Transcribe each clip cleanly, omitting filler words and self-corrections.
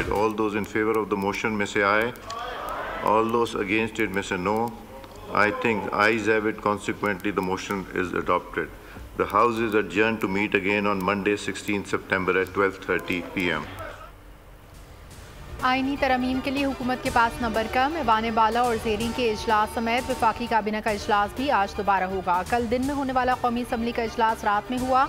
adopted. All those in favor of the motion may say aye. All those against it may say no. I think ayes have it. Consequently, the motion is adopted. The House is adjourned to meet again on Monday, 16 September at 12:30 p.m. आईनी तरमीम के लिए हुकूमत के पास number कम। ऐवान बाला और ज़ेरी के इजलास समेत वफाकी काबीना का इजलास भी आज दोबारा होगा। कल दिन में होने वाला कौमी असम्बली का इजलास रात में हुआ।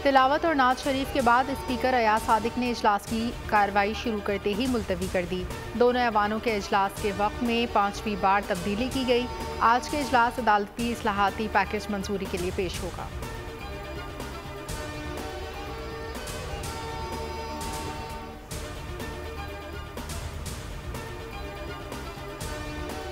तिलावत और नाज शरीफ के बाद स्पीकर अयाज सादिक ने इजलास की कार्रवाई शुरू करते ही मुलतवी कर दी। दोनों ऐवानों के इजलास के वक्त में 5वीं बार तब्दीली की गई। आज के इजलास अदालती इस्लाहाती पैकेज मंजूरी के लिए पेश होगा।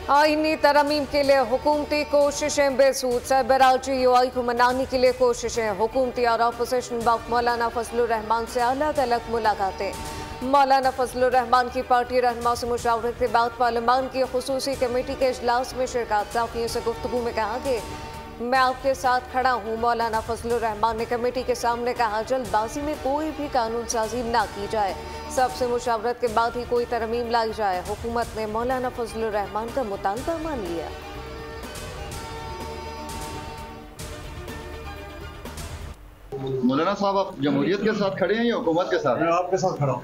आईनी तरमीम के लिए हुकूमती कोशिशें बेसूद। सरबराह GUI को मनाने के लिए कोशिशें। हुकूमती और अपोजिशन वक्त मौलाना फजलुर रहमान से अलग अलग मुलाकातें। मौलाना फजलुर रहमान की पार्टी रहनुमा से मुशावरत के बाद पार्लियामान की खुसूसी कमेटी के इजलास में शिरकत। साफियों से गुफ्तगू में कहा कि मैं आपके साथ खड़ा हूँ। मौलाना फजलुर रहमान ने कमेटी के सामने कहा जल्दबाजी में कोई भी कानून साजी ना की जाए, सबसे मुशावरत के बाद ही कोई तरमीम लाई जाए। हुकूमत ने मौलाना फजलुर रहमान का मुतालबा मान लिया। मौलाना साहब, आप जमहूरियत के साथ खड़े हैं या हुकूमत के साथ? मैं आपके साथ खड़ा हूँ।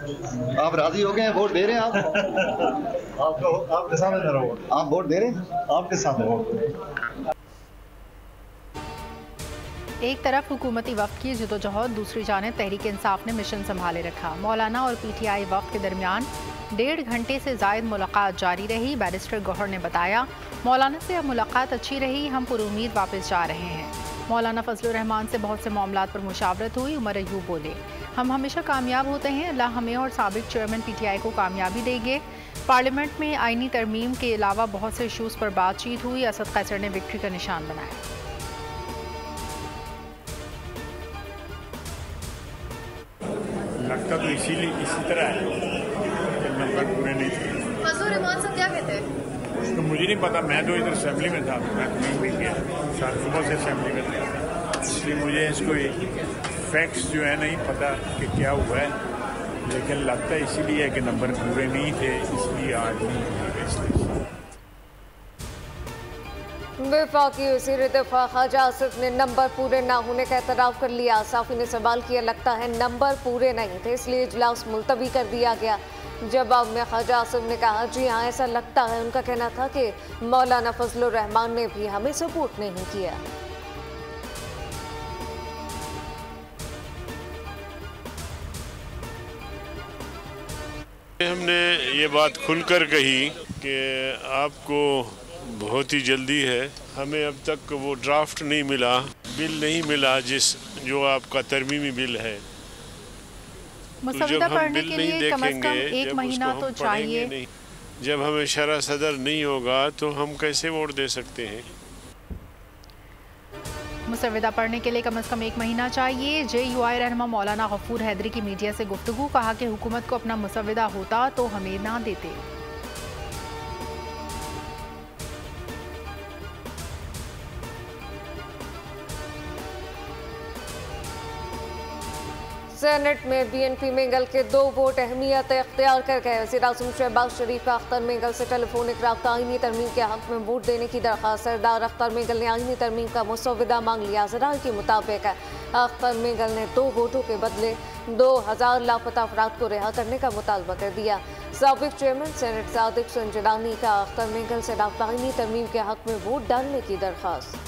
आप राजी हो गए हैं? वोट दे रहे हैं आप? आपके सामने मेरा वोट। आप वोट दे रहे हैं? आपके सामने वोट। एक तरफ हुकूमती वक्त की जदोजहद, दूसरी जानिब तहरीक इंसाफ ने मिशन संभाले रखा। मौलाना और PTI वक्त के दरमियान 1.5 घंटे से ज़ायद मुलाकात जारी रही। बैरिस्टर गौहर ने बताया मौलाना से अब मुलाकात अच्छी रही, हम पुरुमीद वापस जा रहे हैं। मौलाना फजलुर रहमान से बहुत से मामलात पर मुशावरत हुई। उमर अयूब बोले हम हमेशा कामयाब होते हैं, अल्लाह हमें और साबिक चेयरमैन PTI को कामयाबी देंगे। पार्लियामेंट में आईनी तरमीम के अलावा बहुत से इशूज़ पर बातचीत हुई। असद कैसर ने विक्ट्री का निशान बनाया। लगता तो इसी तरह है कि नंबर पूरे नहीं थे। फजलुर रहमान साहब क्या कहते हैं? तो मुझे नहीं पता, मैं तो इधर असेंबली में था, मैं तो नहीं गया, शायद सुबह से असेंबली में था, इसलिए मुझे इसको फैक्ट्स जो है नहीं पता कि क्या हुआ है, लेकिन लगता है इसीलिए कि नंबर पूरे नहीं थे, इसलिए आज नहीं हुए। इसलिए वफाकी वज़ीर दिफा ख्वाजा आसिफ ने नंबर पूरे ना होने का एतराफ़ कर लिया। साफ़ी ने सवाल किया लगता है नंबर पूरे नहीं थे इसलिए इजलास मुलतवी कर दिया गया। जवाब में ख्वाजा आसिफ ने कहा जी हाँ ऐसा लगता है। उनका कहना था कि मौलाना फजलुर रहमान ने भी हमें सपोर्ट नहीं किया। हमने ये बात खुलकर कही कि आपको बहुत ही जल्दी है, हमें अब तक वो ड्राफ्ट नहीं मिला, बिल नहीं मिला जो आपका तरमीमी बिल है। तो जब हम बिल नहीं देखेंगे, एक महीना तो चाहिए नहीं, जब हमें शरह सदर नहीं होगा तो हम कैसे वोट दे सकते हैं। मुसविदा पढ़ने के लिए कम से कम 1 महीना चाहिए। JUI रहनुमा मौलाना गफूर हैदरी की मीडिया से गुफ्तगू, कहा कि हुकूमत को अपना मुसविदा होता तो हमें ना देते। सेनेट में BNP मेंगल के 2 वोट अहमियत इख्तियार कर गए। वज़ीर-ए-आज़म शहबाज शरीफ का अख्तर मेंगल से टेलीफोनिक रब्ता, आईनी तरमीम के हक में वोट देने की दरख्वास्त। सरदार अख्तर मेंगल ने आईनी तरमीम का मुसविदा मांग लिया। ज़राए के मुताबिक अख्तर मेंगल ने 2 वोटों के बदले 2000 लापता अफराद को रिहा करने का मुतालबा कर दिया। साबिक चेयरमैन सेनेट सादिक संजरानी का अख्तर मेंगल से रब्ता, आईनी तरमीम के हक में वोट डालने की दरख्वास्त।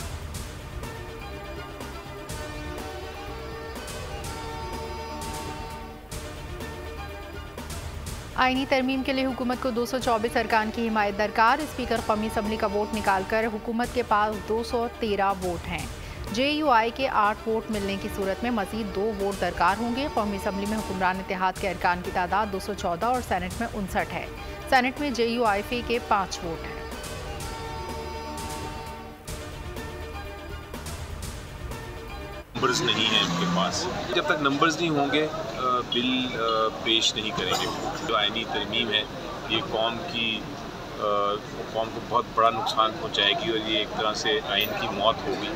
आईनी तरमीम के लिए हुकूमत को 224 अरकान की हिमायत दरकार। स्पीकर कौमी असम्बली का वोट निकालकर हुकूमत के पास 213 वोट हैं। JUI के 8 वोट मिलने की सूरत में मजीद 2 वोट दरकार होंगे। कौमी असम्बली में हुक्मरान इत्तेहाद के अरकान की तादाद 214 और सेनेट में 59 है। सेनेट में JUIF के 5 वोट हैं। नंबर्स नहीं है उनके पास, जब तक नंबर्स नहीं होंगे बिल पेश नहीं करेंगे। जो आईनी तरमीम है ये कौम को बहुत बड़ा नुकसान पहुंचाएगी और ये एक तरह से आइन की मौत होगी।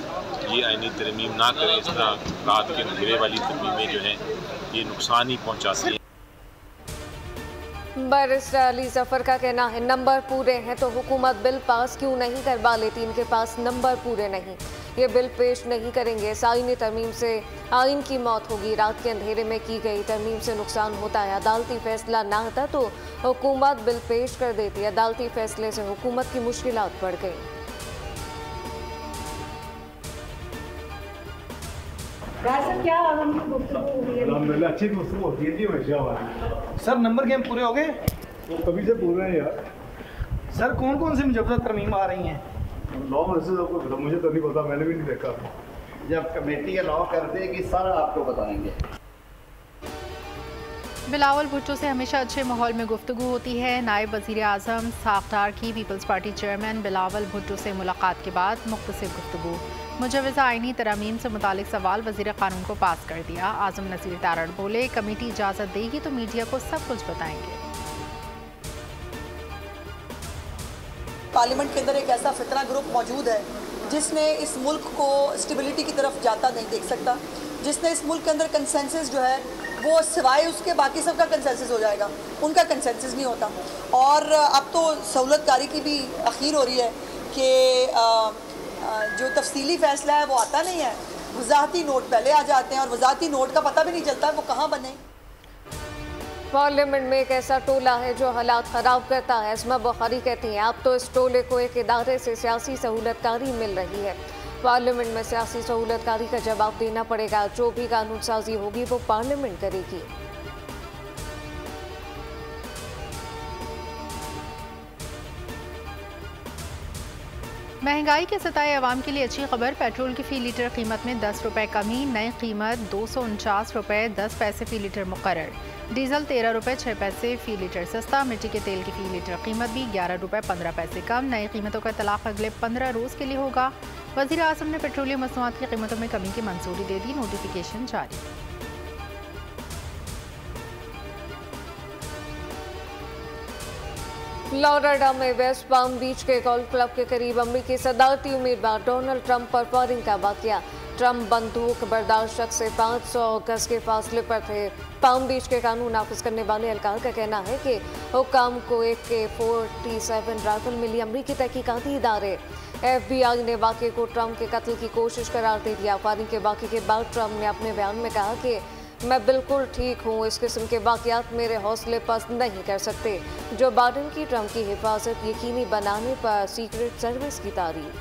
ये आईनी तरमीम ना करें, इस तरह रात के अंधेरे वाली तरमीमें जो हैं ये नुकसान ही पहुंचाती हैं। बैरिस्टर अली जफर का कहना है नंबर पूरे हैं तो हुकूमत बिल पास क्यों नहीं करवा लेती, इनके पास नंबर पूरे नहीं, ये बिल पेश नहीं करेंगे। आईनी तरमीम से आइन की मौत होगी, रात के अंधेरे में की गई तरमीम से नुकसान होता है। अदालती फैसला ना होता तो हुकूमत बिल पेश कर देती, अदालती फैसले से हुकूमत की मुश्किलात बढ़ गई। अच्छी गुफ्तगू होती है जी हमेशा। सर नंबर गेम पूरे हो गए? वो कभी से पूरे हैं यार। सर कौन कौन सी मुजब्बत तरमीम आ रही हैं? लॉ मैसेज आपको पता, मुझे तो नहीं पता, मैंने भी नहीं देखा। जब कमेटी का लॉ कर देगी सर आपको बताएंगे। बिलावल भुट्टो से हमेशा अच्छे माहौल में गुफ्तगू होती है। नायब वज़ीर आज़म साख्तार की पीपल्स पार्टी चेयरमैन बिलावल भुट्टो से मुलाकात के बाद मुख्तसर गुफ्तगू। मुजवज़ा आइनी तरामीम से मुतालिक सवाल वज़ीर क़ानून को पास कर दिया। आज़म नज़ीर तारड़ बोले कमेटी इजाज़त देगी तो मीडिया को सब कुछ बताएंगे। पार्लियामेंट के अंदर एक ऐसा फितना ग्रुप मौजूद है जिसने इस मुल्क को स्टेबिलिटी की तरफ जाता नहीं देख सकता, जिसने इस मुल्क के अंदर कंसेंसस जो है वो सिवाय उसके बाकी सबका कंसेंसस हो जाएगा, उनका कंसेंसस नहीं होता। और अब तो सहूलतकारी की भी अखीर हो रही है कि जो तफसीली फ़ैसला है वो आता नहीं है, वज़ाहती नोट पहले आ जाते हैं और वज़ाहती नोट का पता भी नहीं चलता वो कहाँ बने। पार्लियामेंट में एक ऐसा टोला है जो हालात ख़राब करता है। इसमा बुखारी कहती हैं अब तो इस टोले को एक इदारे से सियासी सहूलतकारी मिल रही है। पार्लियामेंट में सियासी सहूलतकारी का जवाब देना पड़ेगा, जो भी कानून साजी होगी वो पार्लियामेंट करेगी। महंगाई के सताए अवाम के लिए अच्छी खबर, पेट्रोल की फ़ी लीटर कीमत में 10 रुपये कमी, नई कीमत 249 रुपये 10 पैसे फ़ी लीटर मुकर्रर। डीजल 13 रुपये 6 पैसे फ़ी लीटर सस्ता, मिट्टी के तेल की फ़ी लीटर कीमत भी 11 रुपये 15 पैसे कम। नई कीमतों का इतलाक़ अगले 15 रोज़ के लिए होगा। वज़ीर आज़म ने पेट्रोलियम मसनूआत की कीमतों में कमी की मंजूरी दे दी, नोटिफिकेशन जारी। फ्लोरिडा में वेस्ट पाम बीच के गोल्फ क्लब के करीब अमरीकी सदारती उम्मीदवार डोनाल्ड ट्रंप पर फायरिंग का वाकया। ट्रंप बंदूक बर्दाश्त शख्स से 500 गज के फासले पर थे। पाम बीच के कानून नाफिज करने वाले एहलकार का कहना है कि हुक्काम को AK-47 राइफल मिली। अमरीकी तहकीकाती इदारे FBI ने वाक़े को ट्रंप के कत्ल की कोशिश करार दे दिया। फायरिंग के वाक़े के बाद ट्रंप ने अपने बयान में कहा कि मैं बिल्कुल ठीक हूँ, इस किस्म के वाक़यात मेरे हौसले पस्त नहीं कर सकते। जो बाइडेन की ट्रंप की हिफाजत यकीनी बनाने पर सीक्रेट सर्विस की तारीफ।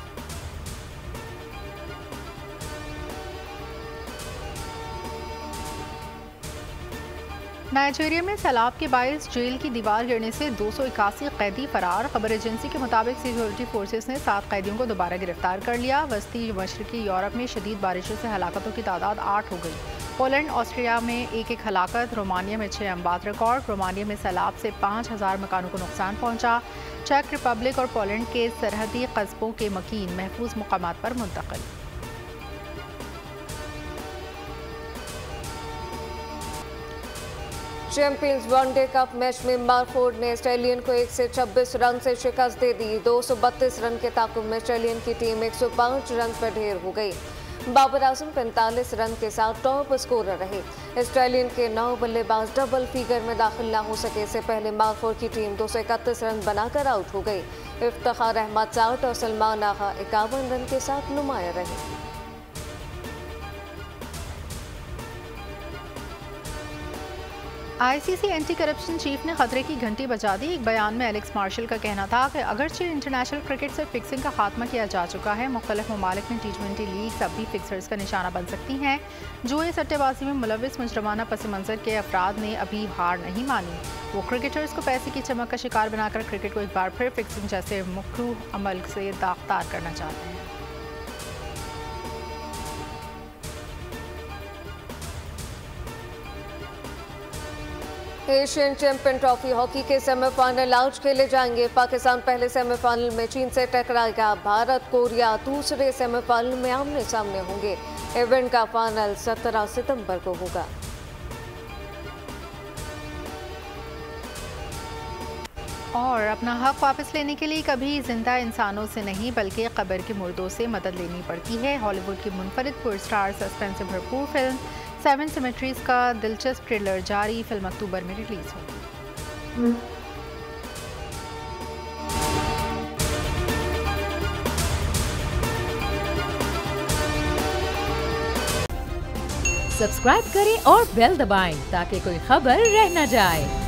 नाइजीरिया में सैलाब के बायस जेल की दीवार गिरने से 281 कैदी फरार। खबर एजेंसी के मुताबिक सिक्योरिटी फोर्सेस ने 7 कैदियों को दोबारा गिरफ्तार कर लिया। वस्ती मशरकी यूरोप में शदीद बारिशों से हलाकतों की तादाद 8 हो गई। पोलैंड ऑस्ट्रिया में एक हलाकत, रोमानिया में 6 अमवात रिकॉर्ड। रोमानिया में सैलाब से 5000 मकानों को नुकसान पहुंचा। चेक रिपब्लिक और पोलैंड के सरहदी कस्बों के मकीन महफूज मुकामात पर मुंतकिल। चैंपियंस वनडे कप मैच में मार्फोर्ड ने ऑस्ट्रेलियन को 126 रन से शिकस्त दे दी। 232 रन के ताकुब में ऑस्ट्रेलियन की टीम 105 रन पर ढेर हो गई। बाबर आजम 45 रन के साथ टॉप स्कोरर रहे। ऑस्ट्रेलियन के 9 बल्लेबाज डबल फिगर में दाखिल न हो सके। इससे पहले मार्फोर्ड की टीम 231 रन बनाकर आउट हो गई। इफ्तिखार अहमद 60 और सलमान आगा 51 रन के साथ नुमाया रहे। ICC एंटी करप्शन चीफ ने खतरे की घंटी बजा दी। एक बयान में एलेक्स मार्शल का कहना था कि अगरचे इंटरनेशनल क्रिकेट से फिक्सिंग का खात्मा किया जा चुका है, मुख्तलिफ ममालिक में T20 लीग्स अब भी फिक्सर्स का निशाना बन सकती हैं। जुए सट्टेबाजी में मुलविस मुजरमाना पस मंजर के अफराद ने अभी हार नहीं मानी। वो क्रिकेटर्स को पैसे की चमक का शिकार बनाकर क्रिकेट को एक बार फिर फिक्सिंग जैसे मकरूह अमल से दागदार करना चाहते हैं। एशियन चैंपियन ट्रॉफी हॉकी के सेमीफाइनल आज खेले जाएंगे। पाकिस्तान पहले सेमीफाइनल में चीन से टकराएगा। भारत कोरिया दूसरे सेमीफाइनल में आमने सामने होंगे। इवेंट का फाइनल 17 सितंबर को होगा। और अपना हक वापस लेने के लिए कभी जिंदा इंसानों से नहीं बल्कि कब्र के मुर्दों से मदद लेनी पड़ती है। हॉलीवुड की मुनफरिद पुरस्कार सस्पेंस से भरपूर फिल्म 7 सिमेट्रीज का दिलचस्प ट्रेलर जारी। फिल्म अक्टूबर में रिलीज होगी। सब्सक्राइब करें और बेल दबाएं ताकि कोई खबर रह न जाए।